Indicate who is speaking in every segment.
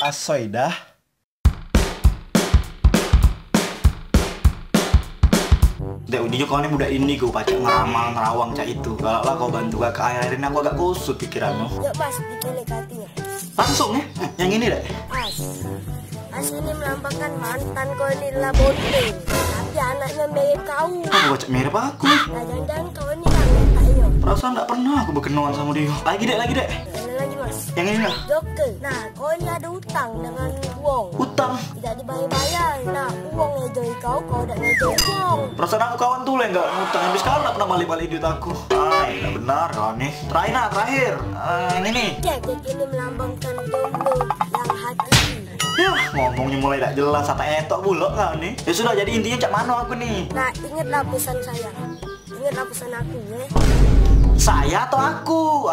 Speaker 1: Asoidah.
Speaker 2: Dek, udah kau ini budak ini gue pacak ngeramal ngerawang cak itu. Kalau lah kau bantu kakak air-airin aku agak kusut pikiranmu.
Speaker 3: Ya mas, dipilih hatinya.
Speaker 2: Langsung ya, yang ini dek.
Speaker 3: As ini melambangkan mantan kau ini adalah bonding. Tapi anaknya mirip kau.
Speaker 2: Aku pacak mirip aku.
Speaker 3: Nah jangan-jangan kau ini kan ayo.
Speaker 2: Perasaan gak pernah aku berkenalan sama dia. Lagi dek.
Speaker 3: Ada lagi mas.
Speaker 2: Yang ini lah.
Speaker 3: Joker. Nah kau ini ada utang dengan uang.
Speaker 2: Utang.
Speaker 3: Tidak dibayar-bayar. Nah uang ngejoi kau udah ngejoi uang.
Speaker 2: Perasaan aku kawan tuh lah nggak ngutang. Habis sekarang gak pernah balik-balik duit aku. Gak benar kau nih. Terakhir. Yang ini.
Speaker 3: Cek ini melambangkan jomblo yang hati.
Speaker 2: Ya, ngomongnya mulai gak jelas, apa etok bulok kau nih. Ya sudah, jadi intinya cak mano aku nih.
Speaker 3: Nah, ingatlah pesan saya. Ingatlah pesan aku ya.
Speaker 2: Saya atau aku?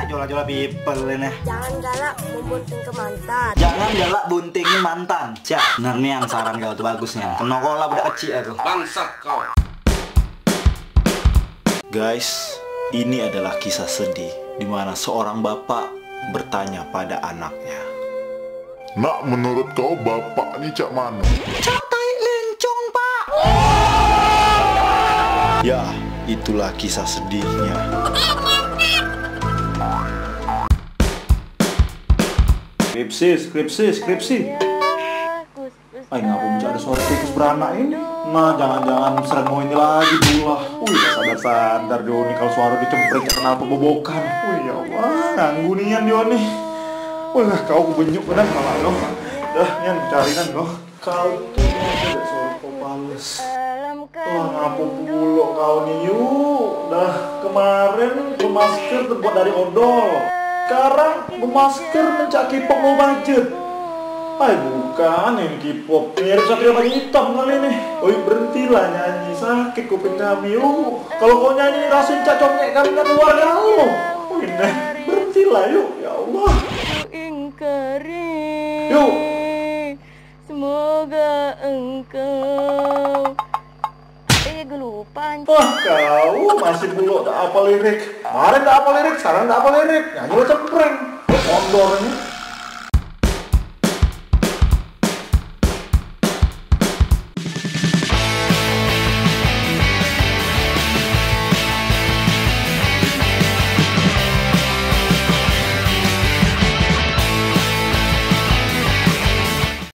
Speaker 2: Jola-jola people ini.
Speaker 3: Jangan galak membunting ke mantan.
Speaker 2: Jangan galak buntingin mantan. Cak, bener nih yang saran kau tuh bagusnya. Kena kola budak kecil aku.
Speaker 4: Bangsat kau.
Speaker 1: Guys, ini adalah kisah sedih di mana seorang bapak bertanya pada anaknya.
Speaker 5: Nak, menurut kau bapak ini cak mana?
Speaker 2: Cak tai lencong, Pak.
Speaker 1: Ya, itulah kisah sedihnya.
Speaker 2: Skripsi. Ngapa mencari suara tikus beranak ini? Nah, jangan-jangan sering mau ini lagi dulu lah. Sadar-sadar Joni kalau suara dicempreng kenal pebobokan. Ya Allah, nganggu nian Joni. Wah, kau benyuk benar malah lo. Dah, nian carinan lo. Kau tuh tidak suara kau pales. Wah, ngapa pula kau nih yuk. Dah, kemarin bermasker terbuat dari odol. Sekarang bermasker mencak K-pop mau budget. Bukan yang K-pop, mirip Satria Bayi Hitam kali ini. Oi, berhentilah nyanyi, sakit kuping kami yuk. Kalau kau nyanyi rasain cak congek kami kan keluarga lo. Nah, berhentilah yuk, ya Allah. Yuk.
Speaker 3: Semoga engkau gelupan.
Speaker 2: Wah, kau masih belum tak apa lirik. Kemarin tak apa lirik, sekarang tak apa lirik. Nyanyi lo cempreng. Mondor ini.